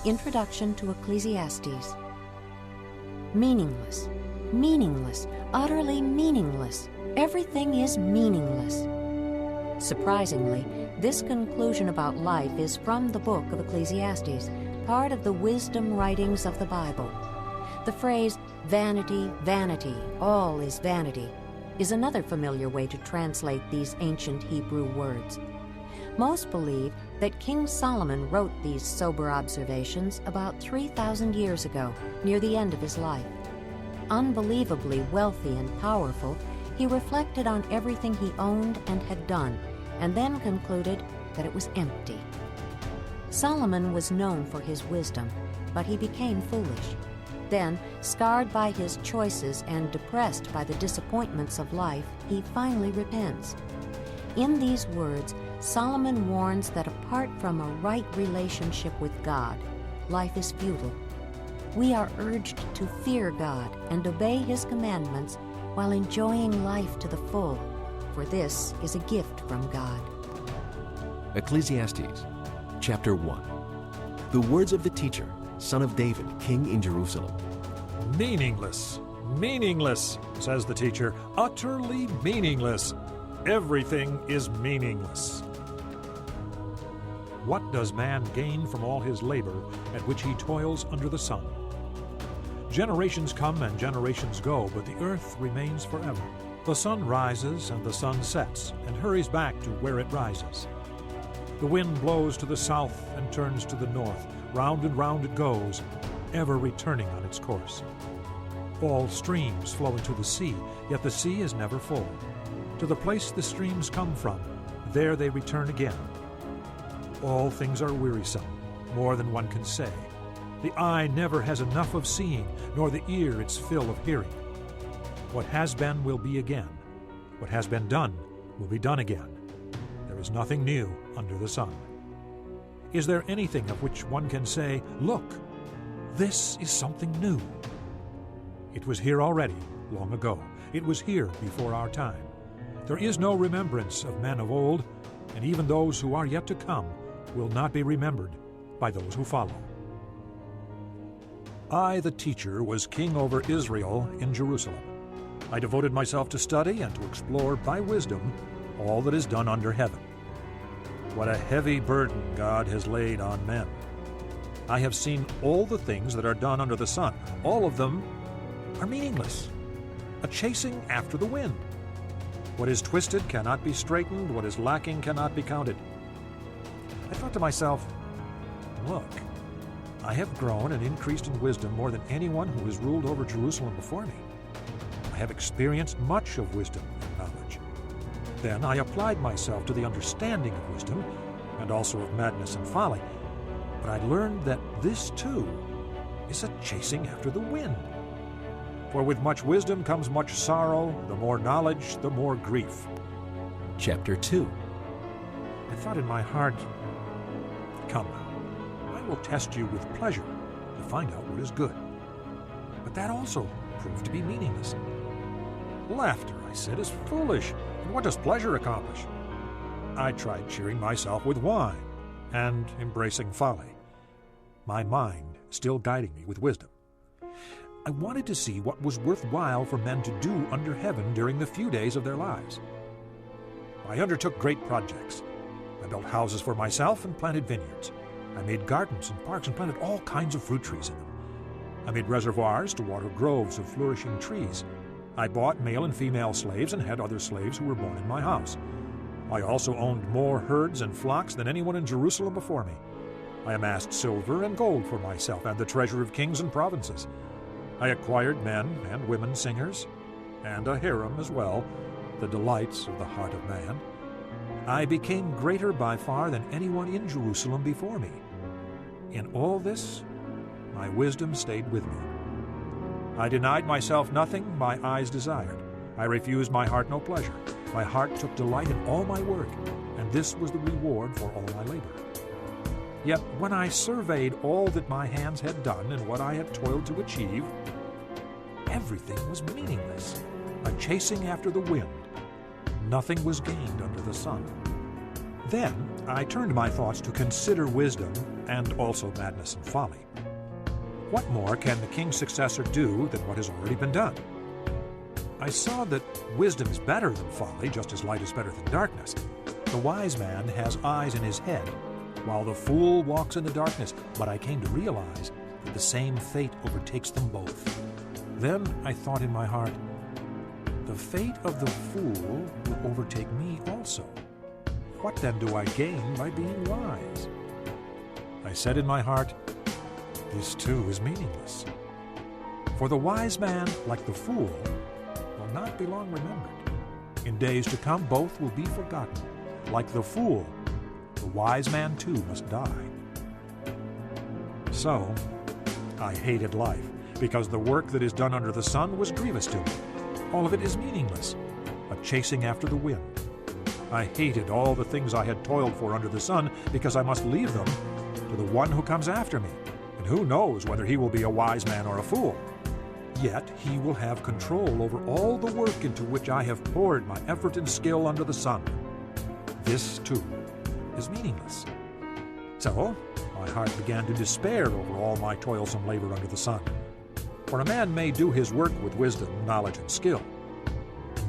Introduction to Ecclesiastes. Meaningless, meaningless, utterly meaningless. Everything is meaningless. Surprisingly, this conclusion about life is from the book of Ecclesiastes, part of the wisdom writings of the Bible. The phrase, vanity, vanity, all is vanity, is another familiar way to translate these ancient Hebrew words. Most believe that King Solomon wrote these sober observations about 3,000 years ago, near the end of his life. Unbelievably wealthy and powerful, he reflected on everything he owned and had done, and then concluded that it was empty. Solomon was known for his wisdom, but he became foolish. Then, scarred by his choices and depressed by the disappointments of life, he finally repents. In these words, Solomon warns that apart from a right relationship with God, life is futile. We are urged to fear God and obey His commandments while enjoying life to the full, for this is a gift from God. Ecclesiastes, chapter 1. The words of the teacher, son of David, king in Jerusalem. Meaningless, meaningless, says the teacher, utterly meaningless. Everything is meaningless. What does man gain from all his labor at which he toils under the sun? Generations come and generations go, but the earth remains forever. The sun rises and the sun sets and hurries back to where it rises. The wind blows to the south and turns to the north. Round and round it goes, ever returning on its course. All streams flow into the sea, yet the sea is never full. To the place the streams come from, there they return again. All things are wearisome, more than one can say. The eye never has enough of seeing, nor the ear its fill of hearing. What has been will be again. What has been done will be done again. There is nothing new under the sun. Is there anything of which one can say, "Look, this is something new"? It was here already, long ago. It was here before our time. There is no remembrance of men of old, and even those who are yet to come will not be remembered by those who follow. I, the teacher, was king over Israel in Jerusalem. I devoted myself to study and to explore by wisdom all that is done under heaven. What a heavy burden God has laid on men. I have seen all the things that are done under the sun. All of them are meaningless, a chasing after the wind. What is twisted cannot be straightened, what is lacking cannot be counted. I thought to myself, look, I have grown and increased in wisdom more than anyone who has ruled over Jerusalem before me. I have experienced much of wisdom and knowledge. Then I applied myself to the understanding of wisdom, and also of madness and folly. But I learned that this too is a chasing after the wind. For with much wisdom comes much sorrow, the more knowledge, the more grief. Chapter 2. I thought in my heart, come now, I will test you with pleasure to find out what is good. But that also proved to be meaningless. Laughter, I said, is foolish, and what does pleasure accomplish? I tried cheering myself with wine and embracing folly, my mind still guiding me with wisdom. I wanted to see what was worthwhile for men to do under heaven during the few days of their lives. I undertook great projects. I built houses for myself and planted vineyards. I made gardens and parks and planted all kinds of fruit trees in them. I made reservoirs to water groves of flourishing trees. I bought male and female slaves and had other slaves who were born in my house. I also owned more herds and flocks than anyone in Jerusalem before me. I amassed silver and gold for myself and the treasure of kings and provinces. I acquired men and women singers, and a harem as well, the delights of the heart of man. I became greater by far than anyone in Jerusalem before me. In all this, my wisdom stayed with me. I denied myself nothing my eyes desired. I refused my heart no pleasure. My heart took delight in all my work, and this was the reward for all my labor. Yet when I surveyed all that my hands had done and what I had toiled to achieve, everything was meaningless, a chasing after the wind. Nothing was gained under the sun. Then I turned my thoughts to consider wisdom and also madness and folly. What more can the king's successor do than what has already been done? I saw that wisdom is better than folly, just as light is better than darkness. The wise man has eyes in his head, while the fool walks in the darkness. But I came to realize that the same fate overtakes them both. Then I thought in my heart, the fate of the fool will overtake me also. What then do I gain by being wise? I said in my heart, this too is meaningless. For the wise man, like the fool, will not be long remembered. In days to come, both will be forgotten. Like the fool, the wise man too must die. So, I hated life, because the work that is done under the sun was grievous to me. All of it is meaningless, a chasing after the wind. I hated all the things I had toiled for under the sun, because I must leave them to the one who comes after me. And who knows whether he will be a wise man or a fool? Yet he will have control over all the work into which I have poured my effort and skill under the sun. This, too, is meaningless. So, my heart began to despair over all my toilsome labor under the sun. For a man may do his work with wisdom, knowledge, and skill.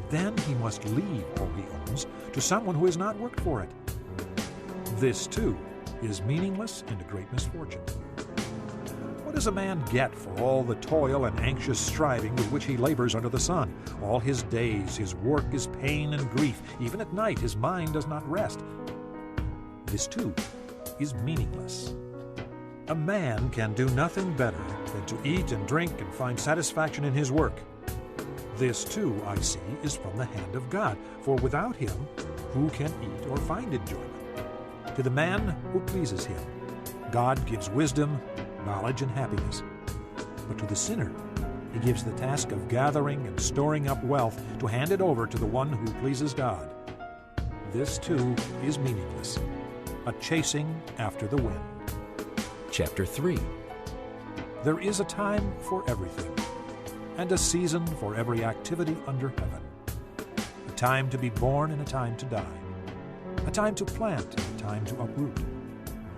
Then he must leave all he owns to someone who has not worked for it. This, too, is meaningless and a great misfortune. What does a man get for all the toil and anxious striving with which he labors under the sun? All his days, his work is pain and grief. Even at night, his mind does not rest. This, too, is meaningless. A man can do nothing better than to eat and drink and find satisfaction in his work. This, too, I see, is from the hand of God, for without him, who can eat or find enjoyment? To the man who pleases him, God gives wisdom, knowledge, and happiness. But to the sinner, he gives the task of gathering and storing up wealth to hand it over to the one who pleases God. This, too, is meaningless, a chasing after the wind. Chapter 3. There is a time for everything, and a season for every activity under heaven. A time to be born and a time to die. A time to plant and a time to uproot.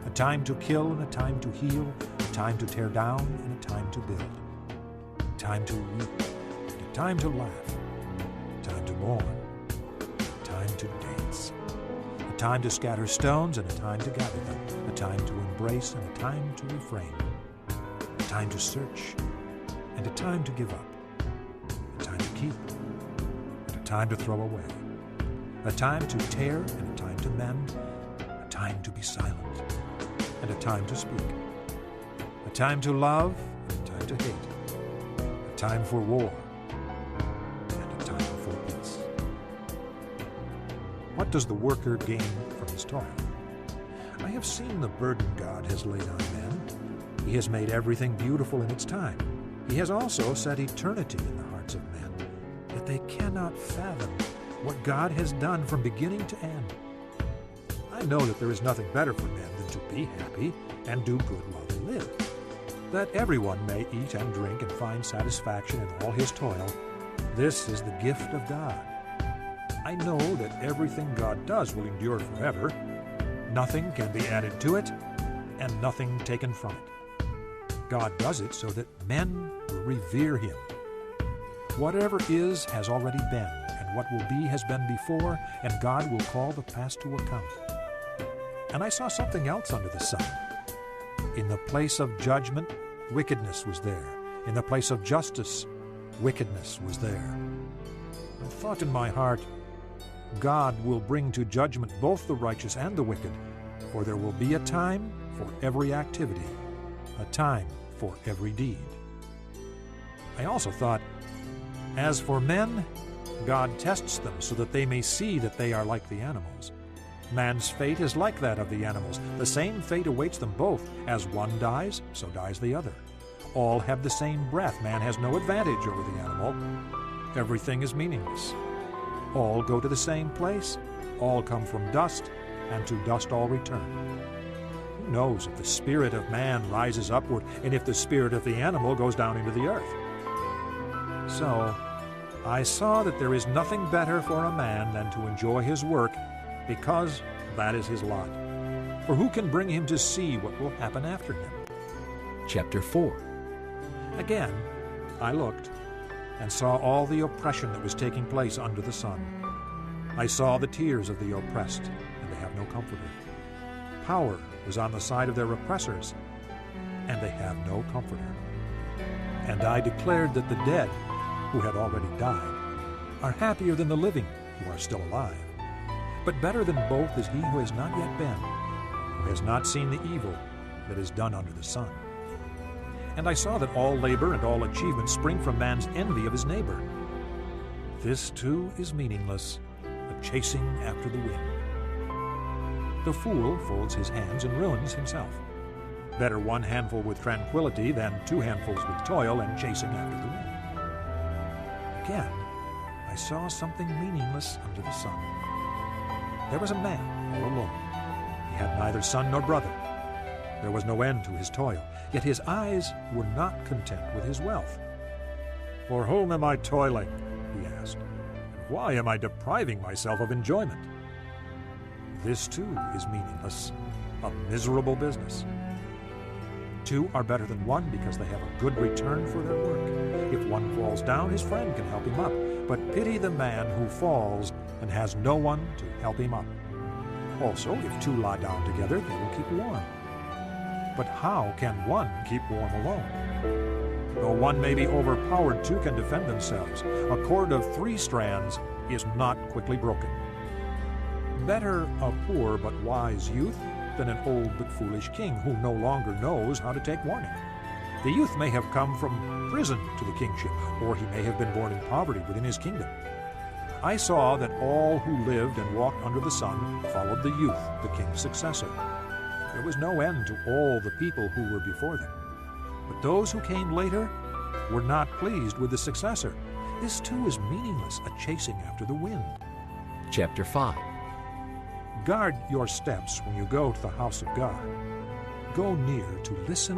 A time to kill and a time to heal. A time to tear down and a time to build. A time to weep and a time to laugh. A time to mourn. A time to dance. A time to scatter stones and a time to gather them. A time to embrace and a time to refrain. A time to search and a time to give up. A time to keep and a time to throw away. A time to tear and a time to mend. A time to be silent and a time to speak. A time to love and a time to hate. A time for war and a time for peace. What does the worker gain from his toil? I have seen the burden God has laid on men. He has made everything beautiful in its time. He has also set eternity in the hearts of men, yet they cannot fathom what God has done from beginning to end. I know that there is nothing better for men than to be happy and do good while they live, that everyone may eat and drink and find satisfaction in all his toil. This is the gift of God. I know that everything God does will endure forever. Nothing can be added to it, and nothing taken from it. God does it so that men will revere him. Whatever is has already been, and what will be has been before, and God will call the past to account. And I saw something else under the sun. In the place of judgment, wickedness was there. In the place of justice, wickedness was there. I thought in my heart, God will bring to judgment both the righteous and the wicked, for there will be a time for every activity, a time for every deed. I also thought, as for men, God tests them so that they may see that they are like the animals. Man's fate is like that of the animals. The same fate awaits them both. As one dies, so dies the other. All have the same breath. Man has no advantage over the animal. Everything is meaningless. All go to the same place. All come from dust, and to dust all return. Who knows if the spirit of man rises upward, and if the spirit of the animal goes down into the earth? So, I saw that there is nothing better for a man than to enjoy his work, because that is his lot. For who can bring him to see what will happen after him? Chapter 4. Again, I looked and saw all the oppression that was taking place under the sun. I saw the tears of the oppressed, and they have no comforter. Power was on the side of their oppressors, and they have no comforter. And I declared that the dead, who had already died, are happier than the living, who are still alive. But better than both is he who has not yet been, who has not seen the evil that is done under the sun. And I saw that all labor and all achievement spring from man's envy of his neighbor. This too is meaningless, a chasing after the wind. The fool folds his hands and ruins himself. Better one handful with tranquility than 2 handfuls with toil and chasing after the wind. Again, I saw something meaningless under the sun. There was a man all alone. He had neither son nor brother. There was no end to his toil, yet his eyes were not content with his wealth. For whom am I toiling? He asked. And why am I depriving myself of enjoyment? This too is meaningless, a miserable business. 2 are better than 1 because they have a good return for their work. If one falls down, his friend can help him up. But pity the man who falls and has no one to help him up. Also, if 2 lie down together, they will keep warm. But how can 1 keep warm alone? Though 1 may be overpowered, 2 can defend themselves. A cord of 3 strands is not quickly broken. Better a poor but wise youth than an old but foolish king who no longer knows how to take warning. The youth may have come from prison to the kingship, or he may have been born in poverty within his kingdom. I saw that all who lived and walked under the sun followed the youth, the king's successor. There was no end to all the people who were before them. But those who came later were not pleased with the successor. This too is meaningless, a chasing after the wind. Chapter 5. Guard your steps when you go to the house of God. Go near to listen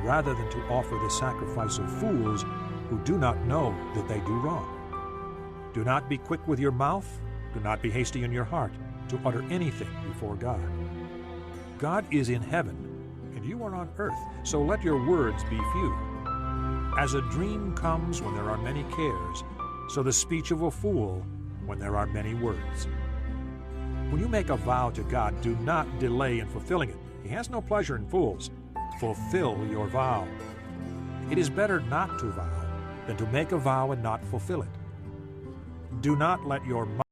rather than to offer the sacrifice of fools who do not know that they do wrong. Do not be quick with your mouth, do not be hasty in your heart to utter anything before God. God is in heaven, and you are on earth, so let your words be few. As a dream comes when there are many cares, so the speech of a fool when there are many words. When you make a vow to God, do not delay in fulfilling it. He has no pleasure in fools. Fulfill your vow. It is better not to vow than to make a vow and not fulfill it. Do not let your mouth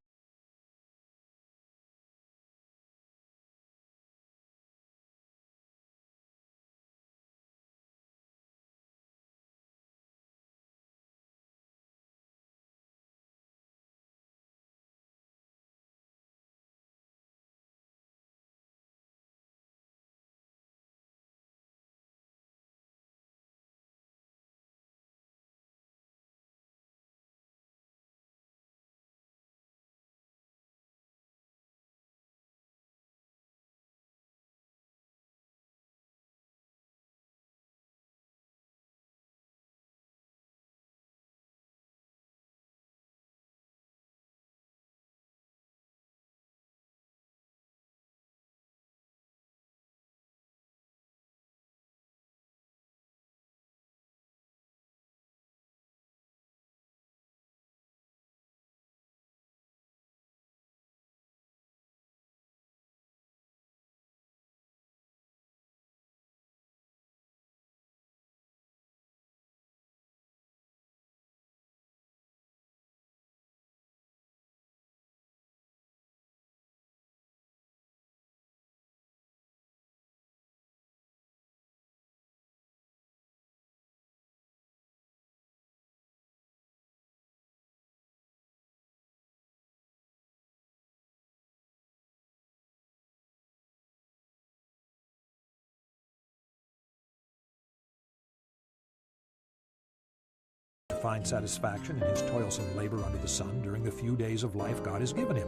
find satisfaction in his toilsome labor under the sun during the few days of life God has given him,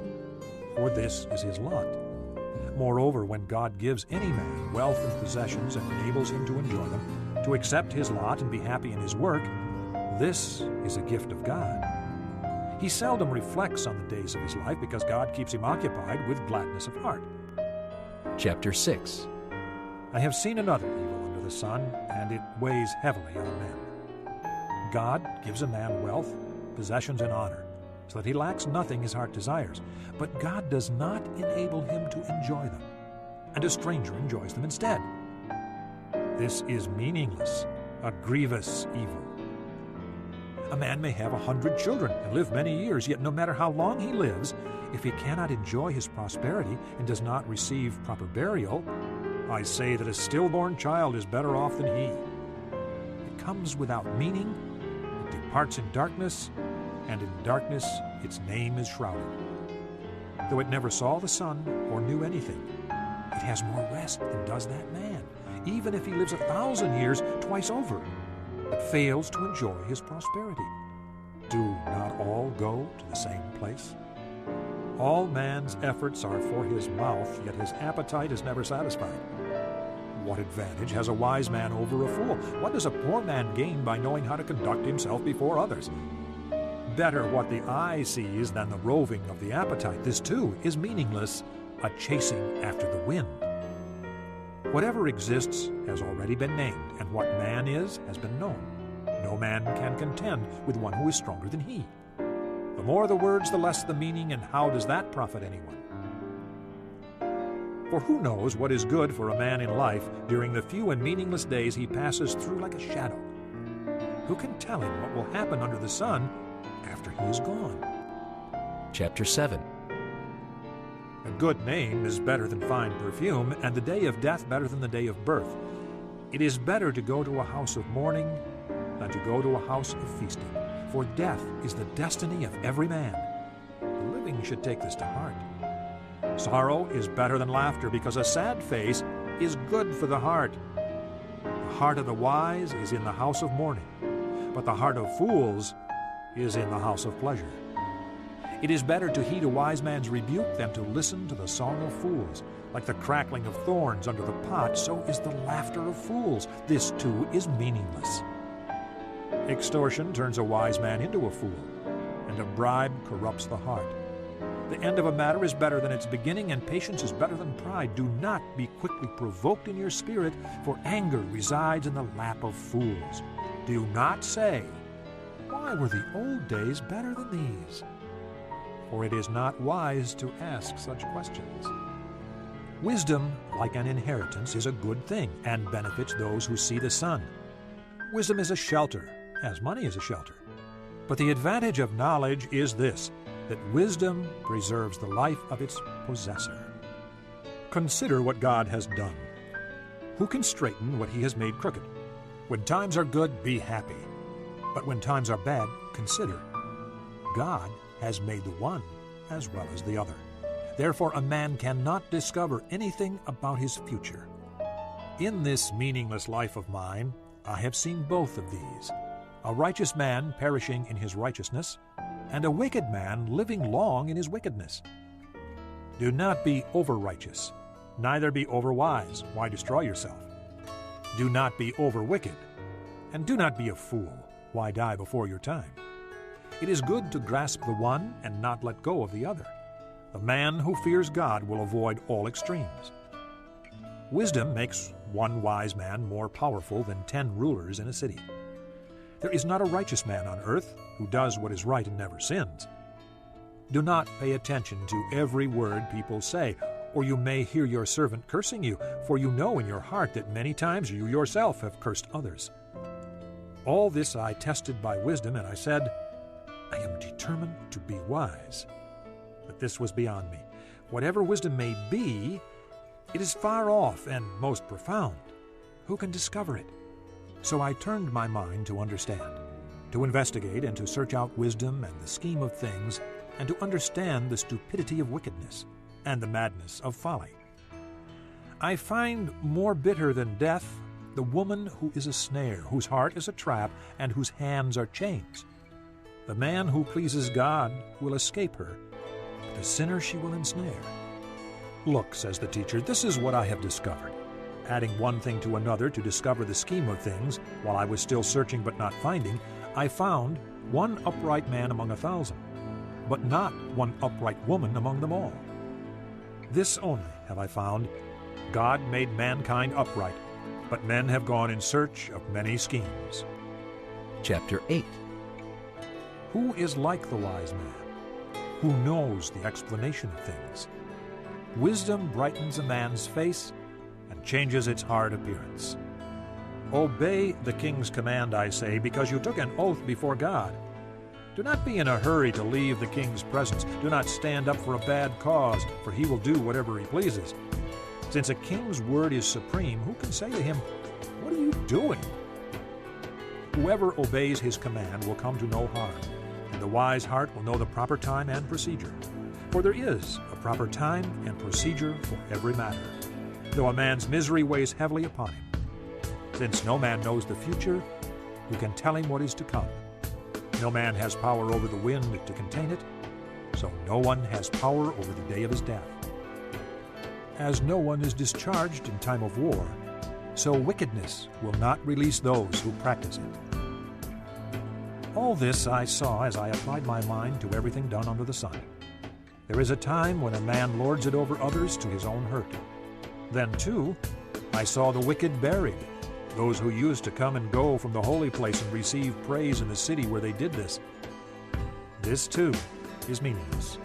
for this is his lot. Moreover, when God gives any man wealth and possessions and enables him to enjoy them, to accept his lot and be happy in his work, this is a gift of God. He seldom reflects on the days of his life because God keeps him occupied with gladness of heart. Chapter 6. I have seen another evil under the sun, and it weighs heavily on men. God gives a man wealth, possessions, and honor, so that he lacks nothing his heart desires. But God does not enable him to enjoy them, and a stranger enjoys them instead. This is meaningless, a grievous evil. A man may have 100 children and live many years, yet no matter how long he lives, if he cannot enjoy his prosperity and does not receive proper burial, I say that a stillborn child is better off than he. It comes without meaning, it departs in darkness, and in darkness its name is shrouded. Though it never saw the sun or knew anything, it has more rest than does that man, even if he lives 1,000 years twice over, but fails to enjoy his prosperity. Do not all go to the same place? All man's efforts are for his mouth, yet his appetite is never satisfied. What advantage has a wise man over a fool? What does a poor man gain by knowing how to conduct himself before others? Better what the eye sees than the roving of the appetite. This too is meaningless, a chasing after the wind. Whatever exists has already been named, and what man is has been known. No man can contend with one who is stronger than he. The more the words, the less the meaning, and how does that profit anyone? For who knows what is good for a man in life during the few and meaningless days he passes through like a shadow? Who can tell him what will happen under the sun after he is gone? Chapter 7. A good name is better than fine perfume, and the day of death better than the day of birth. It is better to go to a house of mourning than to go to a house of feasting, for death is the destiny of every man. The living should take this to heart. Sorrow is better than laughter, because a sad face is good for the heart. The heart of the wise is in the house of mourning, but the heart of fools is in the house of pleasure. It is better to heed a wise man's rebuke than to listen to the song of fools. Like the crackling of thorns under the pot, so is the laughter of fools. This too is meaningless. Extortion turns a wise man into a fool, and a bribe corrupts the heart. The end of a matter is better than its beginning, and patience is better than pride. Do not be quickly provoked in your spirit, for anger resides in the lap of fools. Do not say, "Why were the old days better than these?" For it is not wise to ask such questions. Wisdom, like an inheritance, is a good thing and benefits those who see the sun. Wisdom is a shelter, as money is a shelter. But the advantage of knowledge is this, that wisdom preserves the life of its possessor. Consider what God has done. Who can straighten what he has made crooked? When times are good, be happy. But when times are bad, consider. God has made the one as well as the other. Therefore, a man cannot discover anything about his future. In this meaningless life of mine, I have seen both of these, a righteous man perishing in his righteousness, and a wicked man living long in his wickedness. Do not be over-righteous, neither be over-wise. Why destroy yourself? Do not be over-wicked, and do not be a fool. Why die before your time? It is good to grasp the one and not let go of the other. The man who fears God will avoid all extremes. Wisdom makes one wise man more powerful than 10 rulers in a city. There is not a righteous man on earth who does what is right and never sins. Do not pay attention to every word people say, or you may hear your servant cursing you, for you know in your heart that many times you yourself have cursed others. All this I tested by wisdom, and I said, I am determined to be wise. But this was beyond me. Whatever wisdom may be, it is far off and most profound. Who can discover it? So I turned my mind to understand, to investigate and to search out wisdom and the scheme of things, and to understand the stupidity of wickedness and the madness of folly. I find more bitter than death the woman who is a snare, whose heart is a trap, and whose hands are chains. The man who pleases God will escape her, but the sinner she will ensnare. Look, says the teacher, this is what I have discovered. Adding one thing to another to discover the scheme of things, while I was still searching but not finding, I found one upright man among 1,000, but not one upright woman among them all. This only have I found, God made mankind upright, but men have gone in search of many schemes. Chapter 8. Who is like the wise man, who knows the explanation of things? Wisdom brightens a man's face and changes its hard appearance. Obey the king's command, I say, because you took an oath before God. Do not be in a hurry to leave the king's presence. Do not stand up for a bad cause, for he will do whatever he pleases. Since a king's word is supreme, who can say to him, "What are you doing?" Whoever obeys his command will come to no harm, and the wise heart will know the proper time and procedure. For there is a proper time and procedure for every matter, though a man's misery weighs heavily upon him. Since no man knows the future, who can tell him what is to come? No man has power over the wind to contain it, so no one has power over the day of his death. As no one is discharged in time of war, so wickedness will not release those who practice it. All this I saw as I applied my mind to everything done under the sun. There is a time when a man lords it over others to his own hurt. Then, too, I saw the wicked buried, those who used to come and go from the holy place and receive praise in the city where they did this. This, too, is meaningless.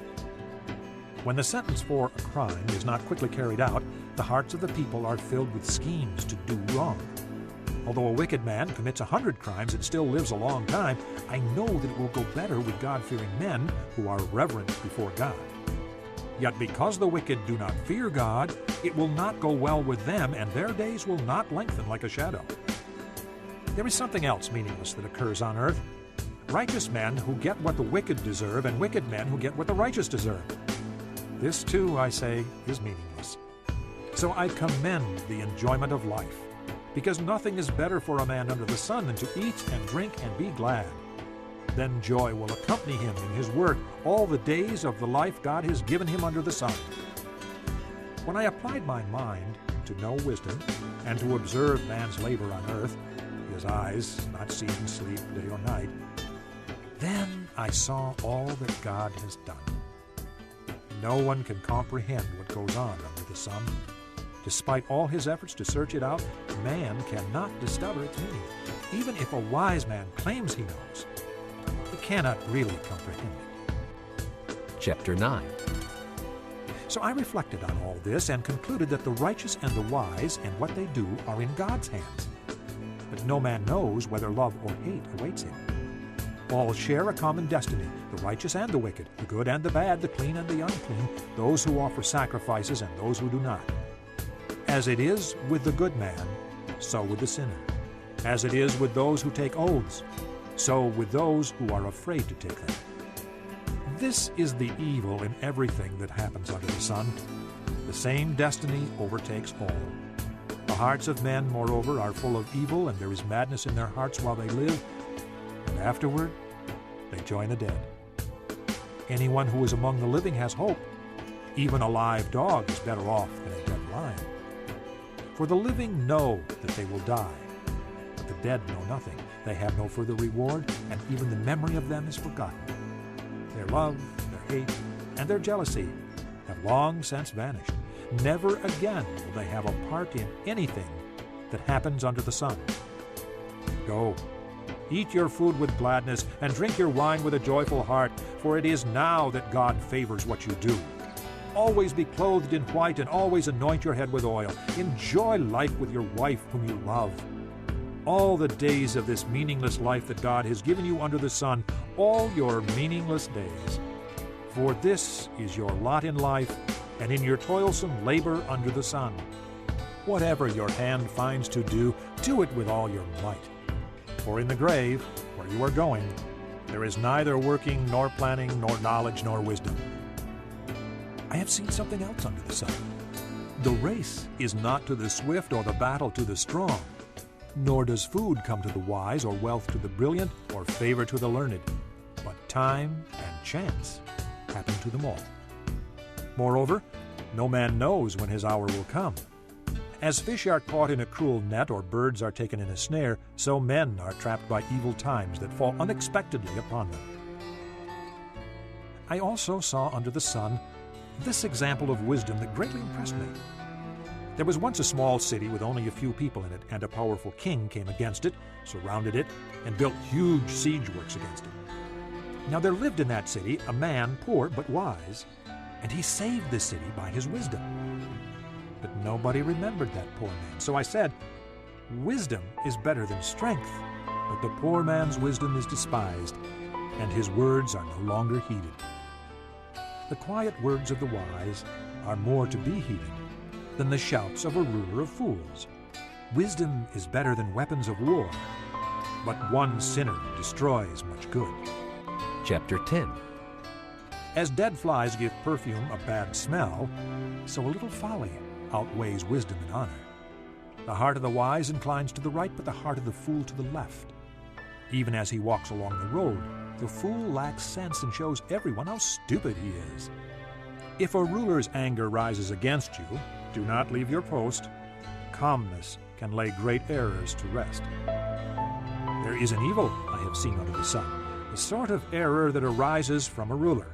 When the sentence for a crime is not quickly carried out, the hearts of the people are filled with schemes to do wrong. Although a wicked man commits 100 crimes and still lives a long time, I know that it will go better with God-fearing men who are reverent before God. Yet because the wicked do not fear God, it will not go well with them, and their days will not lengthen like a shadow. There is something else meaningless that occurs on earth. Righteous men who get what the wicked deserve, and wicked men who get what the righteous deserve. This, too, I say, is meaningless. So I commend the enjoyment of life, because nothing is better for a man under the sun than to eat and drink and be glad. Then joy will accompany him in his work all the days of the life God has given him under the sun. When I applied my mind to know wisdom and to observe man's labor on earth, his eyes not seen sleep day or night, then I saw all that God has done. No one can comprehend what goes on under the sun. Despite all his efforts to search it out, man cannot discover its meaning. Even if a wise man claims he knows, he cannot really comprehend it. Chapter 9. So I reflected on all this and concluded that the righteous and the wise and what they do are in God's hands. But no man knows whether love or hate awaits him. All share a common destiny, the righteous and the wicked, the good and the bad, the clean and the unclean, those who offer sacrifices and those who do not. As it is with the good man, so with the sinner. As it is with those who take oaths, so with those who are afraid to take them. This is the evil in everything that happens under the sun. The same destiny overtakes all. The hearts of men, moreover, are full of evil, and there is madness in their hearts while they live, and afterward they join the dead. Anyone who is among the living has hope. Even a live dog is better off than a dead lion. For the living know that they will die, but the dead know nothing. They have no further reward, and even the memory of them is forgotten. Their love, their hate, and their jealousy have long since vanished. Never again will they have a part in anything that happens under the sun. Go, eat your food with gladness, and drink your wine with a joyful heart, for it is now that God favors what you do. Always be clothed in white, and always anoint your head with oil. Enjoy life with your wife whom you love. All the days of this meaningless life that God has given you under the sun, all your meaningless days. For this is your lot in life, and in your toilsome labor under the sun. Whatever your hand finds to do it with all your might. For in the grave, where you are going, there is neither working, nor planning, nor knowledge, nor wisdom. I have seen something else under the sun. The race is not to the swift, or the battle to the strong, nor does food come to the wise, or wealth to the brilliant, or favor to the learned, but time and chance happen to them all. Moreover, no man knows when his hour will come. As fish are caught in a cruel net, or birds are taken in a snare, so men are trapped by evil times that fall unexpectedly upon them. I also saw under the sun this example of wisdom that greatly impressed me. There was once a small city with only a few people in it, and a powerful king came against it, surrounded it, and built huge siege works against it. Now there lived in that city a man, poor but wise, and he saved the city by his wisdom. But nobody remembered that poor man. So I said, wisdom is better than strength, but the poor man's wisdom is despised, and his words are no longer heeded. The quiet words of the wise are more to be heeded than the shouts of a ruler of fools. Wisdom is better than weapons of war, but one sinner destroys much good. Chapter 10. As dead flies give perfume a bad smell, so a little folly outweighs wisdom and honor. The heart of the wise inclines to the right, but the heart of the fool to the left. Even as he walks along the road, the fool lacks sense and shows everyone how stupid he is. If a ruler's anger rises against you, do not leave your post. Calmness can lay great errors to rest. There is an evil I have seen under the sun, the sort of error that arises from a ruler.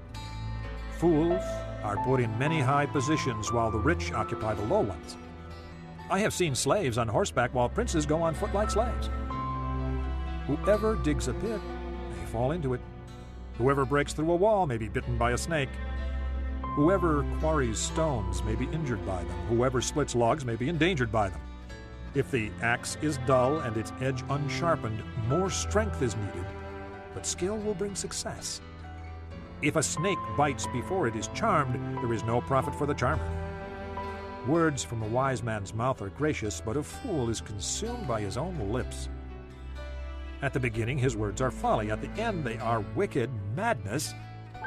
Fools are put in many high positions while the rich occupy the low ones. I have seen slaves on horseback while princes go on foot like slaves. Whoever digs a pit may fall into it. Whoever breaks through a wall may be bitten by a snake. Whoever quarries stones may be injured by them. Whoever splits logs may be endangered by them. If the axe is dull and its edge unsharpened, more strength is needed, but skill will bring success. If a snake bites before it is charmed, there is no profit for the charmer. Words from a wise man's mouth are gracious, but a fool is consumed by his own lips. At the beginning his words are folly, at the end they are wicked madness,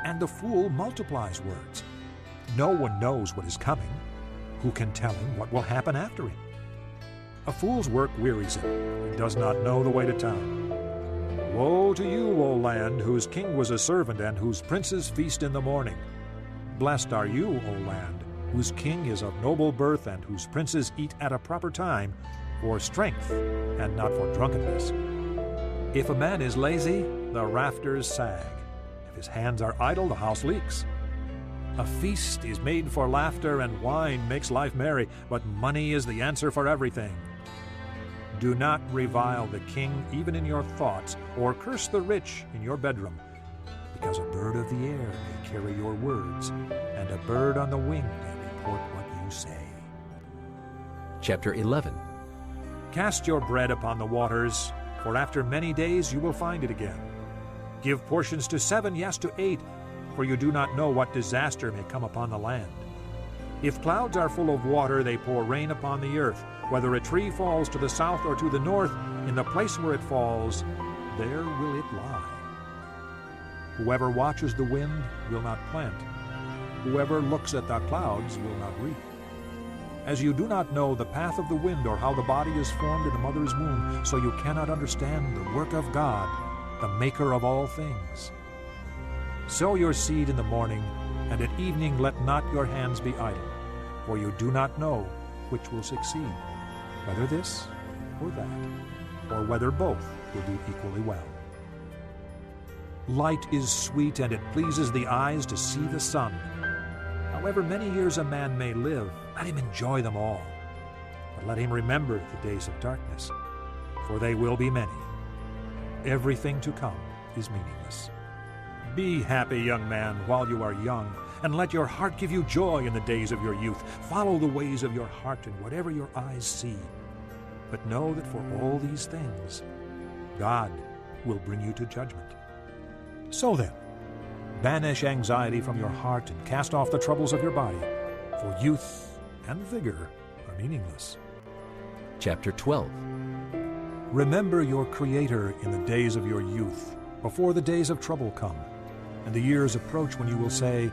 and the fool multiplies words. No one knows what is coming. Who can tell him what will happen after him? A fool's work wearies him. He does not know the way to town. Woe to you, O land, whose king was a servant and whose princes feast in the morning. Blessed are you, O land, whose king is of noble birth and whose princes eat at a proper time, for strength and not for drunkenness. If a man is lazy, the rafters sag. If his hands are idle, the house leaks. A feast is made for laughter, and wine makes life merry, but money is the answer for everything. Do not revile the king even in your thoughts, or curse the rich in your bedroom, because a bird of the air may carry your words, and a bird on the wing may report what you say. Chapter 11. Cast your bread upon the waters, for after many days you will find it again. Give portions to 7, yes, to 8, for you do not know what disaster may come upon the land. If clouds are full of water, they pour rain upon the earth. Whether a tree falls to the south or to the north, in the place where it falls, there will it lie. Whoever watches the wind will not plant. Whoever looks at the clouds will not reap. As you do not know the path of the wind or how the body is formed in the mother's womb, so you cannot understand the work of God, the maker of all things. Sow your seed in the morning, and at evening let not your hands be idle, for you do not know which will succeed, whether this or that, or whether both will do equally well. Light is sweet, and it pleases the eyes to see the sun. However many years a man may live, let him enjoy them all. But let him remember the days of darkness, for they will be many. Everything to come is meaningless. Be happy, young man, while you are young, and let your heart give you joy in the days of your youth. Follow the ways of your heart in whatever your eyes see. But know that for all these things, God will bring you to judgment. So then, banish anxiety from your heart and cast off the troubles of your body, for youth and vigor are meaningless. Chapter 12. Remember your Creator in the days of your youth, before the days of trouble come, and the years approach when you will say,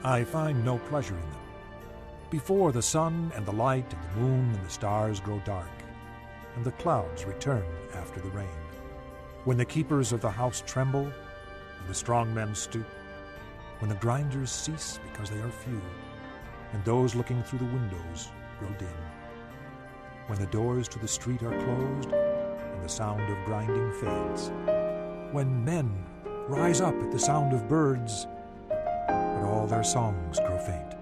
I find no pleasure in them. Before the sun and the light and the moon and the stars grow dark, and the clouds return after the rain. When the keepers of the house tremble, and the strong men stoop, when the grinders cease because they are few, and those looking through the windows grow dim. When the doors to the street are closed, and the sound of grinding fades. When men rise up at the sound of birds, but all their songs grow faint.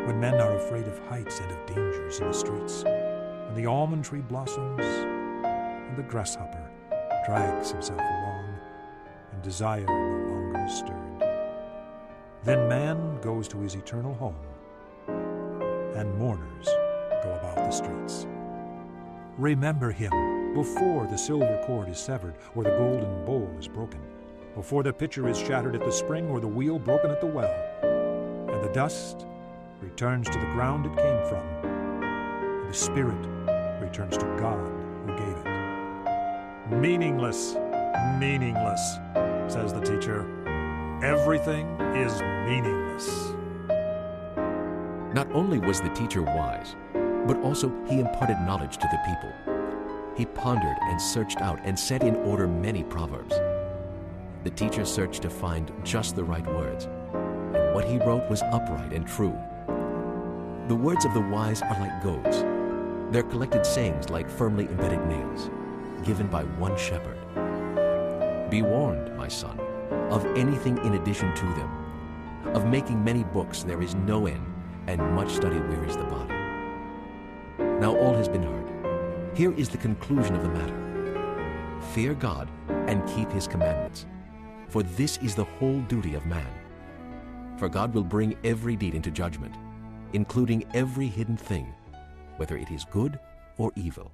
when men are afraid of heights and of dangers in the streets, when the almond tree blossoms and the grasshopper drags himself along, and desire no longer is stirred. Then man goes to his eternal home, and mourners go about the streets. Remember him before the silver cord is severed, or the golden bowl is broken, before the pitcher is shattered at the spring, or the wheel broken at the well, and the dust returns to the ground it came from, and the spirit returns to God who gave it. Meaningless, meaningless, says the teacher. Everything is meaningless. Not only was the teacher wise, but also he imparted knowledge to the people. He pondered and searched out and set in order many proverbs. The teacher searched to find just the right words, and what he wrote was upright and true. The words of the wise are like goads, their collected sayings like firmly embedded nails, given by one shepherd. Be warned, my son, of anything in addition to them. Of making many books there is no end, and much study wearies the body. Now all has been heard. Here is the conclusion of the matter. Fear God and keep his commandments, for this is the whole duty of man. For God will bring every deed into judgment, including every hidden thing, whether it is good or evil.